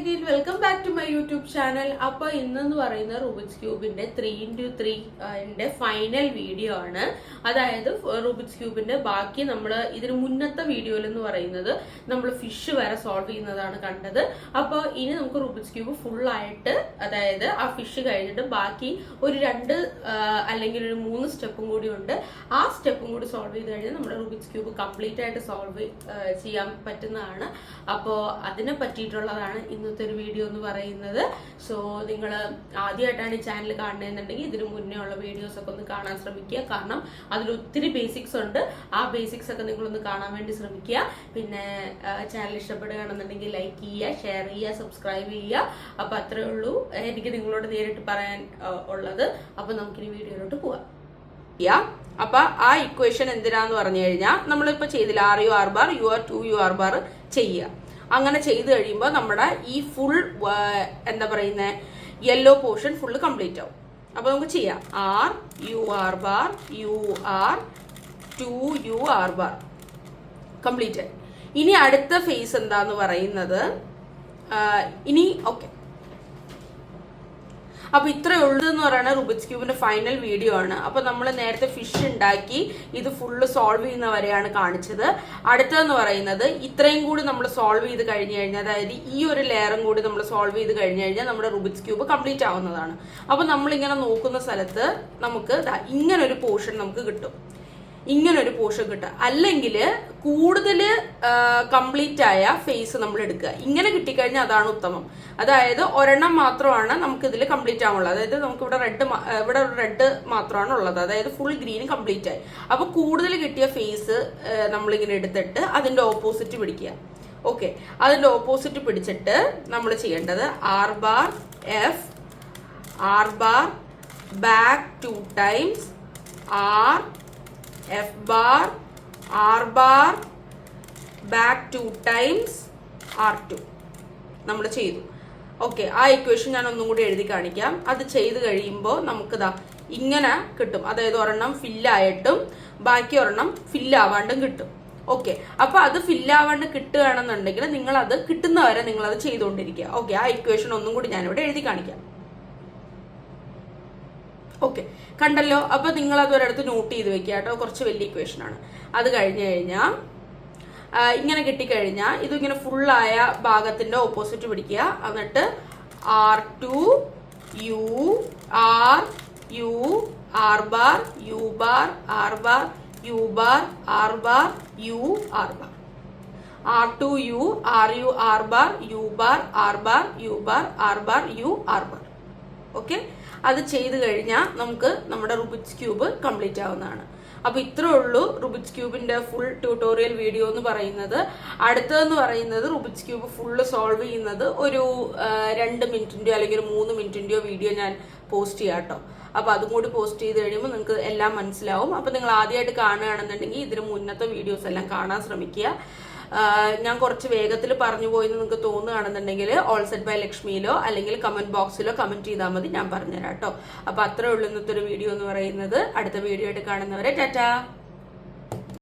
again, welcome back to my YouTube channel. അപ്പോൾ ഇന്നെന്ന് പറയുന്ന Rubik's ക്യൂബിന്റെ 3x3 ന്റെ ഫൈനൽ വീഡിയോ ആണ്. അതായത് റൂബിക്സ് ക്യൂബിന്റെ ബാക്കി നമ്മൾ ഇതിന് മുന്നത്തെ വീഡിയോയിൽ എന്ന് പറയുന്നത് നമ്മൾ ഫിഷ് വരെ സോൾവ് ചെയ്യുന്നതാണ് കണ്ടത്. അപ്പോൾ ഇനി നമുക്ക് റൂബിക്സ് ക്യൂബ് ഫുൾ ആയിട്ട്, അതായത് ആ ഫിഷ് കഴിഞ്ഞിട്ട് ബാക്കി ഒരു 2 അല്ലെങ്കിൽ ഒരു 3 സ്റ്റെപ്പും കൂടി ഉണ്ട്. ആ സ്റ്റെപ്പും കൂടി സോൾവ് ചെയ്ത് കഴിഞ്ഞാൽ നമ്മുടെ റൂബിക്സ് ക്യൂബ് കംപ്ലീറ്റ് ആയിട്ട് സോൾവ് ചെയ്യാൻ പറ്റുന്നതാണ്. അപ്പോൾ അതിനെ പറ്റിയിട്ടുള്ളതാണ് ഇന്നത്തെ ഒരു വീഡിയോ എന്ന് പറയുന്നത്. സോ നിങ്ങൾ ആദ്യമായിട്ടാണ് ഈ ചാനൽ കാണുന്നതെന്നുണ്ടെങ്കിൽ ഇതിന് മുന്നേ ഉള്ള വീഡിയോസ് ഒക്കെ ഒന്ന് കാണാൻ ശ്രമിക്കുക. കാരണം അതിൽ ഒത്തിരി ബേസിക്സ് ഉണ്ട്. ആ ബേസിക്സ് ഒക്കെ നിങ്ങളൊന്ന് കാണാൻ വേണ്ടി ശ്രമിക്കുക. പിന്നെ ചാനൽ ഇഷ്ടപ്പെടുകയാണെന്നുണ്ടെങ്കിൽ ലൈക്ക് ചെയ്യുക, ഷെയർ ചെയ്യുക, സബ്സ്ക്രൈബ് ചെയ്യുക. അപ്പൊ അത്രേ ഉള്ളൂ എനിക്ക് നിങ്ങളോട് നേരിട്ട് പറയാൻ ഉള്ളത്. അപ്പൊ നമുക്കിനി വീഡിയോയിലോട്ട് പോവാം. അപ്പൊ ആ ഇക്വേഷൻ എന്തിനാന്ന് പറഞ്ഞു കഴിഞ്ഞാൽ നമ്മളിപ്പോ ചെയ്തില്ല, RU(r), UR(2)UR) ചെയ്യുക. അങ്ങനെ ചെയ്ത് കഴിയുമ്പോൾ നമ്മുടെ ഈ ഫുൾ എന്താ പറയുന്ന യെല്ലോ പോർഷൻ ഫുള്ള് കംപ്ലീറ്റ് ആവും. അപ്പൊ നമുക്ക് ചെയ്യാം. RU(r), UR(2)UR) കംപ്ലീറ്റ് ആയി. ഇനി അടുത്ത ഫേസ് എന്താന്ന് പറയുന്നത് ഇനി ഓക്കെ. അപ്പൊ ഇത്രയേ ഉള്ളൂ എന്ന് പറയുന്നത് റൂബിക്സ് ക്യൂബിന്റെ ഫൈനൽ വീഡിയോ ആണ്. അപ്പൊ നമ്മൾ നേരത്തെ ഫിഷ് ഉണ്ടാക്കി ഇത് ഫുള്ള് സോൾവ് ചെയ്യുന്നവരെയാണ് കാണിച്ചത്. അടുത്തതെന്ന് പറയുന്നത് ഇത്രയും കൂടി നമ്മൾ സോൾവ് ചെയ്ത് കഴിഞ്ഞു കഴിഞ്ഞാൽ, അതായത് ഈ ഒരു ലെയറും കൂടി നമ്മൾ സോൾവ് ചെയ്ത് കഴിഞ്ഞു കഴിഞ്ഞാൽ നമ്മുടെ റൂബിക്സ് ക്യൂബ് കംപ്ലീറ്റ് ആവുന്നതാണ്. അപ്പൊ നമ്മളിങ്ങനെ നോക്കുന്ന സ്ഥലത്ത് നമുക്ക് ഇങ്ങനെ ഒരു പോർഷൻ നമുക്ക് കിട്ടും. ഇങ്ങനൊരു പോർഷൻ കിട്ടുക, അല്ലെങ്കിൽ കൂടുതൽ കംപ്ലീറ്റ് ആയ ഫേസ് നമ്മൾ എടുക്കുക. ഇങ്ങനെ കിട്ടിക്കഴിഞ്ഞാൽ അതാണ് ഉത്തമം. അതായത് ഒരെണ്ണം മാത്രമാണ് നമുക്ക് ഇതിൽ കംപ്ലീറ്റ് ആവുള്ളത്. അതായത് നമുക്ക് ഇവിടെ റെഡ് മാത്രമാണ് ഉള്ളത്. അതായത് ഫുൾ ഗ്രീൻ കംപ്ലീറ്റ് ആയി. അപ്പൊ കൂടുതൽ കിട്ടിയ ഫേസ് നമ്മളിങ്ങനെ എടുത്തിട്ട് അതിന്റെ ഓപ്പോസിറ്റ് പിടിക്കുക. ഓക്കെ, അതിന്റെ ഓപ്പോസിറ്റ് പിടിച്ചിട്ട് നമ്മൾ ചെയ്യേണ്ടത് R(F), R(, back 2 times, F bar, R bar, back 2 times, R2 നമ്മൾ ചെയ്തു. ഓക്കെ, ആ ഇക്വേഷൻ ഞാൻ ഒന്നും കൂടി എഴുതി കാണിക്കാം. അത് ചെയ്ത് കഴിയുമ്പോൾ നമുക്കിതാ ഇങ്ങനെ കിട്ടും. അതായത് ഒരെണ്ണം ഫില്ലായിട്ടും ബാക്കി ഒരെണ്ണം ഫില്ലാവാണ്ടും കിട്ടും. ഓക്കെ, അപ്പൊ അത് ഫില്ലാവാണ്ട് കിട്ടുകയാണെന്നുണ്ടെങ്കിൽ നിങ്ങൾ അത് കിട്ടുന്നവരെ നിങ്ങൾ അത് ചെയ്തുകൊണ്ടിരിക്കുക. ഓക്കെ, ആ ഇക്വേഷൻ ഒന്നും കൂടി ഞാനിവിടെ എഴുതി കാണിക്കാം. ഓക്കെ, കണ്ടല്ലോ. അപ്പൊ നിങ്ങൾ അത് ഒരിടത്ത് നോട്ട് ചെയ്ത് വെക്കുക കേട്ടോ. കുറച്ച് വലിയ ഇക്വേഷൻ ആണ്. അത് കഴിഞ്ഞു കഴിഞ്ഞാൽ ഇങ്ങനെ കിട്ടിക്കഴിഞ്ഞാൽ ഇതിങ്ങനെ ഫുള്ളായ ഭാഗത്തിന്റെ ഓപ്പോസിറ്റ് പിടിക്കുക. എന്നിട്ട് R2 U R U R bar U bar R bar U bar R bar U R bar R2 U R U R bar U bar R bar U bar R bar U R bar. Okay, അത് ചെയ്ത് കഴിഞ്ഞാൽ നമുക്ക് നമ്മുടെ Rubik's cube complete ആവുന്നതാണ്. അപ്പൊ ഇത്രേ ഉള്ളൂ Rubik's ക്യൂബിന്റെ full tutorial video എന്ന് പറയുന്നത്. അടുത്തതെന്ന് പറയുന്നത് റൂബിക്സ് ക്യൂബ് ഫുള്ള് സോൾവ് ചെയ്യുന്നത് ഒരു 2 മിനിറ്റിന്റെയോ അല്ലെങ്കിൽ 3 മിനിറ്റിന്റെയോ വീഡിയോ ഞാൻ പോസ്റ്റ് ചെയ്യാം കേട്ടോ. അപ്പൊ അതും കൂടി പോസ്റ്റ് ചെയ്ത് കഴിയുമ്പോൾ നിങ്ങൾക്ക് എല്ലാം മനസ്സിലാവും. അപ്പൊ നിങ്ങൾ ആദ്യമായിട്ട് കാണുകയാണെന്നുണ്ടെങ്കിൽ ഇതിന് മുന്നത്തെ വീഡിയോസ് എല്ലാം കാണാൻ ശ്രമിക്കുക. ഞാൻ കുറച്ച് വേഗത്തിൽ പറഞ്ഞു പോയെന്ന് നിങ്ങൾക്ക് തോന്നുകയാണെന്നുണ്ടെങ്കിൽ ഓൾ സെറ്റ് ബൈ ലക്ഷ്മിയിലോ അല്ലെങ്കിൽ കമന്റ് ബോക്സിലോ കമന്റ് ചെയ്താൽ മതി, ഞാൻ പറഞ്ഞുതരാം കേട്ടോ. അപ്പൊ അത്രേ ഉള്ളൂ ഇന്നത്തെ ഒരു വീഡിയോ എന്ന് പറയുന്നത്. അടുത്ത വീഡിയോ ആയിട്ട് കാണുന്നവരെ ടാറ്റാ.